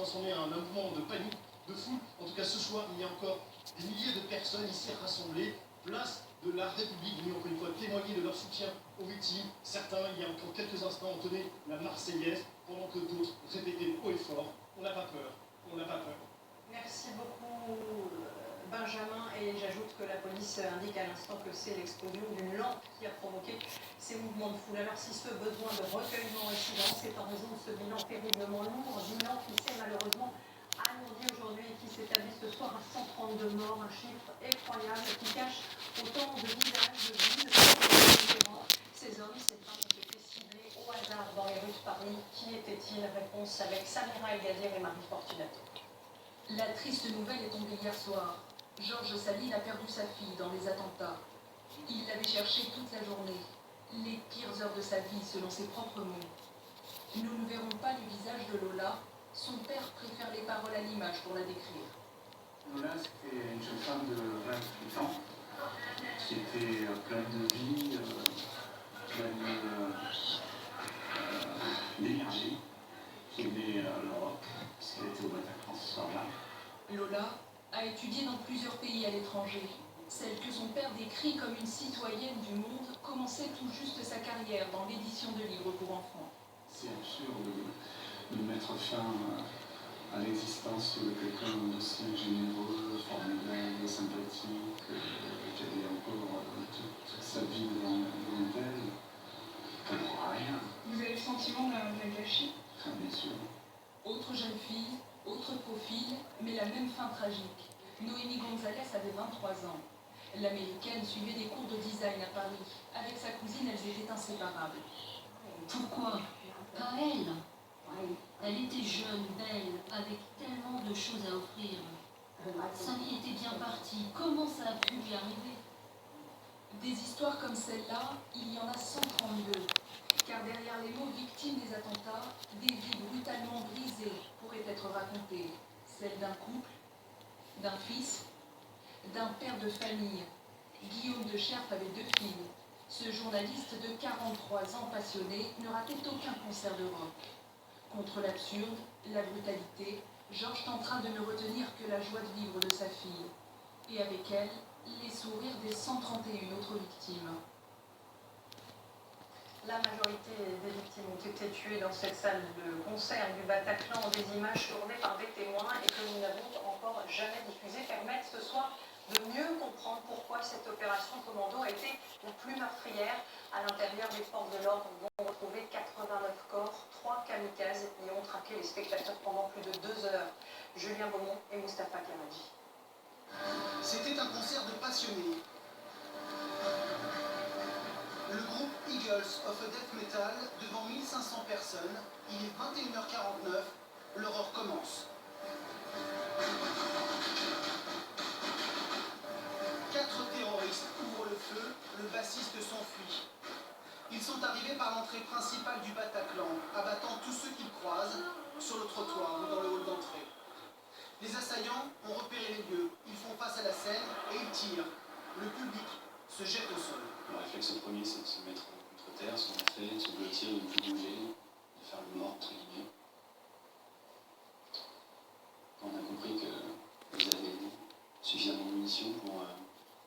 transformé en un mouvement de panique, de foule. En tout cas, ce soir, il y a encore des milliers de personnes ici rassemblées, place de la République, venus encore une fois témoigner de leur soutien aux victimes. Certains, il y a encore quelques instants, entonnaient la Marseillaise, pendant que d'autres répétaient haut et fort: on n'a pas peur, on n'a pas peur. Merci beaucoup Benjamin, et j'ajoute que la police indique à l'instant que c'est l'explosion d'une lampe qui a provoqué ces mouvements de foule. Alors si ce besoin de recueillement est si grand, c'est en raison de ce bilan terriblement lourd, bilan qui s'est malheureusement alourdi aujourd'hui et qui s'établit ce soir à 132 morts, un chiffre effroyable qui cache autant de visages, de vies, de différents. Ces hommes, ces femmes ont été ciblés au hasard dans les rues de Paris. Qui étaient-ils? Réponse avec Samira El-Gadir et Marie Fortunato. La triste nouvelle est tombée hier soir. Georges Saline a perdu sa fille dans les attentats. Il l'avait cherchée toute la journée. Les pires heures de sa vie, selon ses propres mots. Nous ne verrons pas le visage de Lola. Son père préfère les paroles à l'image pour la décrire. Lola, c'était une jeune femme de 28 ans qui était pleine de vie, pleine d'énergie, qui aimait l'Europe, parce qu'elle était au Bataclan ce soir-là. Lola a étudié dans plusieurs pays à l'étranger. Celle que son père décrit comme une citoyenne du monde commençait tout juste sa carrière dans l'édition de livres pour enfants. C'est absurde de mettre fin à l'existence de quelqu'un d'aussi généreux, formidable, sympathique, qui avait encore toute sa vie devant elle, pour rien. Vous avez le sentiment d'un gâchis? Ah, bien sûr. Autre jeune fille, autre profil, mais la même fin tragique. Noémie Gonzalez avait 23 ans. L'américaine suivait des cours de design à Paris. Avec sa cousine, elles étaient inséparables. Pourquoi? Pas elle. Elle était jeune, belle, avec tellement de choses à offrir. Sa vie était bien partie. Comment ça a pu lui arriver? Des histoires comme celle-là, il y en a 132. Car derrière les mots victimes des attentats, des vies brutalement brisées pourraient être racontées. Celle d'un couple, d'un fils, d'un père de famille. Guillaume de Cherf avait 2 filles. Ce journaliste de 43 ans passionné ne ratait aucun concert de rock. Contre l'absurde, la brutalité, Georges tentera de ne retenir que la joie de vivre de sa fille. Et avec elle, les sourires des 131 autres victimes. La majorité des victimes ont été tuées dans cette salle de concert du Bataclan. Des images tournées par des témoins et que nous n'avons encore jamais diffusées permettent ce soir de mieux comprendre pourquoi cette opération commando a été la plus meurtrière. À l'intérieur, les forces de l'ordre vont retrouver 89 corps, 3 kamikazes y ont traqué les spectateurs pendant plus de 2 heures. Julien Beaumont et Moustapha Karadji. C'était un concert de passionnés. Le groupe Eagles of a Death Metal devant 1500 personnes. Il est 21h49. L'horreur commence. 4 terroristes ouvrent le feu. Le bassiste s'enfuit. Ils sont arrivés par l'entrée principale du Bataclan, abattant tous ceux qu'ils croisent sur le trottoir ou dans le hall d'entrée. Les assaillants ont repéré les lieux. Ils font face à la scène et ils tirent. Le public se jette au sol. Le réflexe premier, c'est de se mettre contre terre, se rentrer, de se blottir, de ne plus bouger, de faire le mort, entre guillemets. Quand on a compris qu'ils avaient suffisamment de munitions pour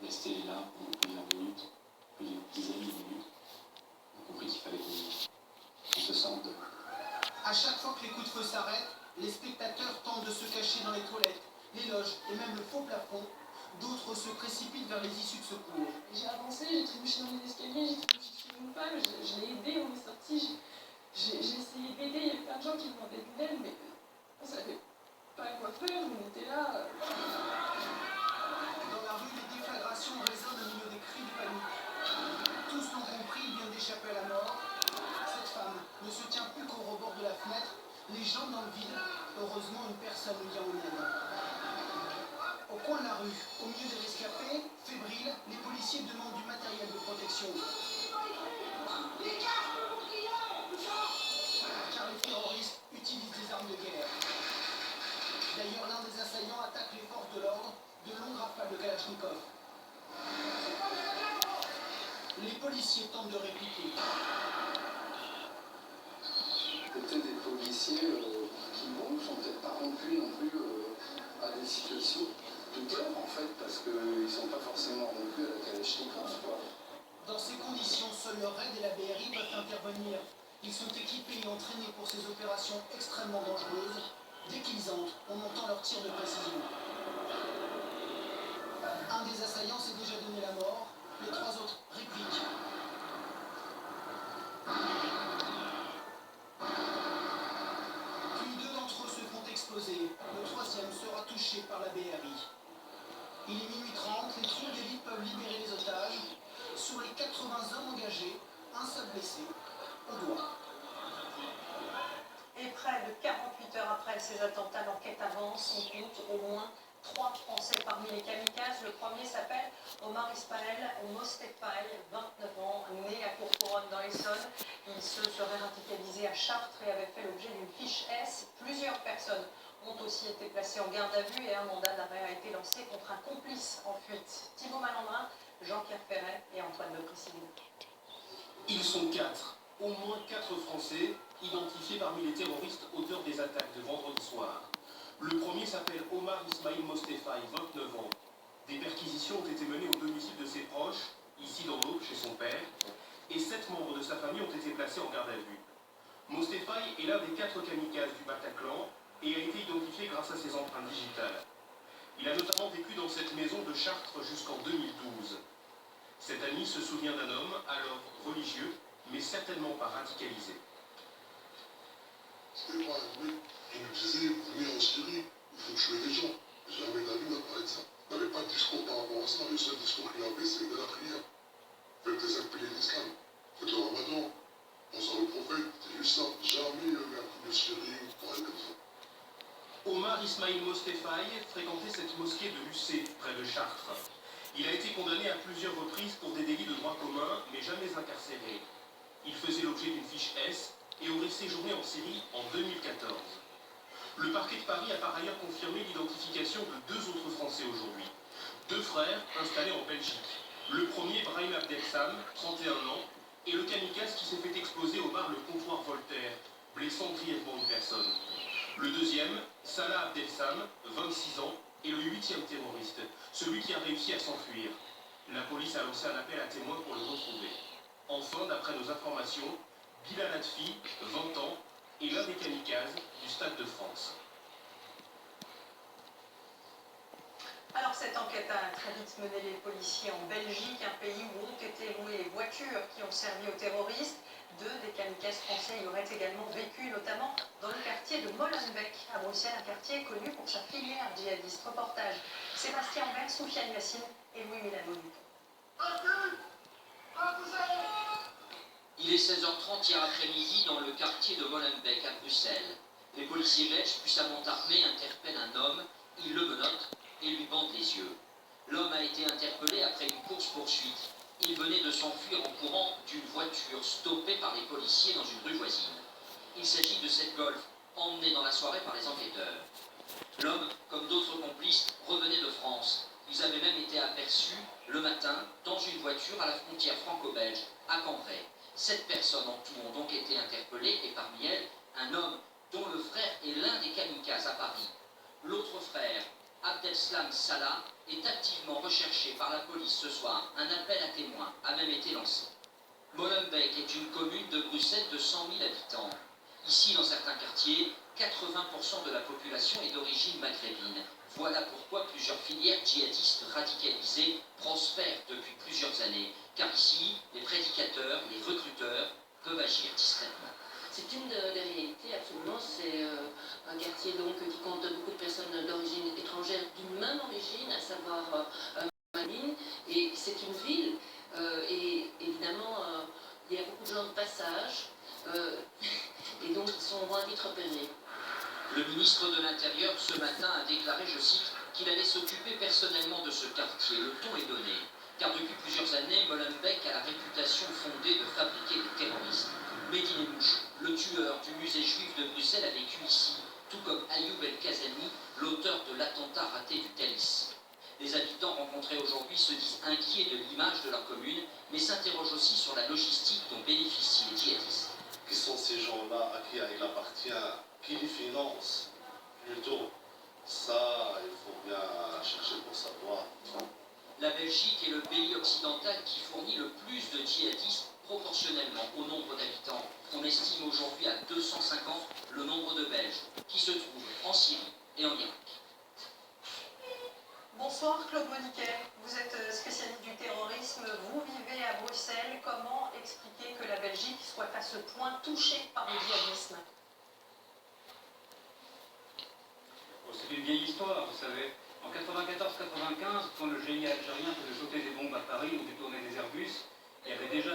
rester là pendant plusieurs minutes, plusieurs dizaines de minutes, on a compris qu'il fallait qu'on se sorte de là. À chaque fois que les coups de feu s'arrêtent, les spectateurs tentent de se cacher dans les toilettes, les loges et même le faux plafond. D'autres se précipitent vers les issues de secours. J'ai avancé, j'ai trébuché dans les escaliers, j'ai trébuché sur une femme, je l'ai aidée, on est sorti, j'ai essayé d'aider, il y avait plein de gens qui demandaient de l'aide, mais on savait pas quoi faire, on était là. Dans la rue, les déflagrations résonnent au milieu des cris de panique. Tous l'ont compris, il vient d'échapper à la mort. Cette femme ne se tient plus qu'au rebord de la fenêtre, les jambes dans le vide. Heureusement, une personne vient en aide. Au coin de la rue, au milieu des rescapés, fébriles, les policiers demandent du matériel de protection. Car les terroristes utilisent des armes de guerre. D'ailleurs, l'un des assaillants attaque les forces de l'ordre de longues rafales de Kalachnikov. Les policiers tentent de répliquer. Peut-être des policiers qui, bon, sont peut-être pas rendus habitués non plus à des situations de peur en fait, parce qu'ils ne sont pas forcément non plus à la Kalachnikov, quoi. Dans ces conditions, seuls le RAID et la BRI peuvent intervenir. Ils sont équipés et entraînés pour ces opérations extrêmement dangereuses. Dès qu'ils entrent, on entend leur tir de précision. Un des assaillants s'est déjà donné la mort, les trois autres répliquent. Puis deux d'entre eux se font exploser. Le troisième sera touché par la BRI. Il est minuit 30, les troupes d'élite peuvent libérer les otages. Sur les 80 hommes engagés, un seul blessé, au doigt. Et près de 48 heures après ces attentats, l'enquête avance. On compte au moins 3 Français parmi les kamikazes. Le premier s'appelle Omar Ismaël Mostefaï, 29 ans, né à Courcouronnes dans l'Essonne. Il se serait radicalisé à Chartres et avait fait l'objet d'une fiche S. Plusieurs personnes ont aussi été placées en garde à vue et un mandat d'arrêt a été lancé contre un complice en fuite. Thibaut Malandrin, Jean-Pierre Ferret et Antoine de Priscille. Ils sont 4, au moins 4 Français identifiés parmi les terroristes auteurs des attaques de vendredi soir. Le premier s'appelle Omar Ismaël Mostefaï, 29 ans. Des perquisitions ont été menées au domicile de ses proches, ici dans l'Aube, chez son père, et 7 membres de sa famille ont été placés en garde à vue. Mostefaï est l'un des 4 kamikazes du Bataclan et a été identifié grâce à ses empreintes digitales. Il a notamment vécu dans cette maison de Chartres jusqu'en 2012. Cet ami se souvient d'un homme, alors religieux, mais certainement pas radicalisé. C'était pas un mec qui nous disait, venez en Syrie, il faut tuer les gens. Jamais de la vie n'a parlé de ça. Il n'avait pas de discours par rapport à ça. Le seul discours qu'il avait, c'était la prière. Faites des 5 piliers de l'islam. Faites le ramadan. Pensez au prophète. C'est juste ça. Jamais il y avait un coup de Syrie ou pareil comme ça. Omar Ismaël Mostefaï fréquentait cette mosquée de Lucé, près de Chartres. Il a été condamné à plusieurs reprises pour des délits de droit commun, mais jamais incarcéré. Il faisait l'objet d'une fiche S et aurait séjourné en Syrie en 2014. Le parquet de Paris a par ailleurs confirmé l'identification de 2 autres Français aujourd'hui. 2 frères installés en Belgique. Le premier, Brahim Abdelsam, 31 ans, et le kamikaze qui s'est fait exploser au bar Le Comptoir Voltaire, blessant grièvement une personne. Le deuxième, Salah Abdelsam, 26 ans, est le 8e terroriste, celui qui a réussi à s'enfuir. La police a lancé un appel à témoins pour le retrouver. Enfin, d'après nos informations, Bilal Adfi, 20 ans, est l'un des kamikazes du Stade de France. Alors cette enquête a très vite mené les policiers en Belgique, un pays où ont été louées les voitures qui ont servi aux terroristes. 2 des kamikazes français y auraient également vécu, notamment dans le quartier de Molenbeek à Bruxelles, un quartier connu pour sa filière djihadiste. Reportage Sébastien Ambert, Soufiane Yassine et Louis Milano-Dupont. Il est 16h30 hier après-midi dans le quartier de Molenbeek à Bruxelles. Les policiers belges, puissamment armés, interpellent un homme, ils le menottent et lui bandent les yeux. L'homme a été interpellé après une course-poursuite. Il venait de s'enfuir en courant d'une voiture stoppée par les policiers dans une rue voisine. Il s'agit de cette Golf, emmenée dans la soirée par les enquêteurs. L'homme, comme d'autres complices, revenait de France. Ils avaient même été aperçus le matin dans une voiture à la frontière franco-belge, à Cambrai. 7 personnes en tout ont donc été interpellées et parmi elles, un homme dont le frère est l'un des kamikazes à Paris. L'autre frère, Abdeslam Salah, est activement recherché par la police ce soir. Un appel à témoins a même été lancé. Molenbeek est une commune de Bruxelles de 100 000 habitants. Ici, dans certains quartiers, 80% de la population est d'origine maghrébine. Voilà pourquoi plusieurs filières djihadistes radicalisées prospèrent depuis plusieurs années. Car ici, les prédicateurs, les recruteurs peuvent agir discrètement. C'est une des réalités, absolument. C'est un quartier donc, qui compte beaucoup de personnes d'origine étrangère d'une même origine, à savoir maghrébine. Et c'est une ville, et évidemment, il y a beaucoup de gens de passage, et donc ils sont moins vite repérés. Le ministre de l'Intérieur, ce matin, a déclaré, je cite, qu'il allait s'occuper personnellement de ce quartier. Le ton est donné, car depuis plusieurs années, Molenbeek a la réputation fondée de fabriquer des terroristes. Mehdi Nemmouche, le tueur du musée juif de Bruxelles, a vécu ici, tout comme Ayoub El-Kazani, l'auteur de l'attentat raté du Thalys. Les habitants rencontrés aujourd'hui se disent inquiets de l'image de leur commune, mais s'interrogent aussi sur la logistique dont bénéficient les djihadistes. Qui sont ces gens-là à qui il appartient, qui les financent, Plutôt, ça, il faut bien chercher pour savoir. La Belgique est le pays occidental qui fournit le plus de djihadistes proportionnellement au nombre d'habitants. On estime aujourd'hui à 250 le nombre de Belges qui se trouvent en Syrie et en Irak. Bonsoir Claude Moniquet, vous êtes spécialiste du terrorisme, vous vivez à Bruxelles. Comment expliquer que la Belgique soit à ce point touchée par le djihadisme ?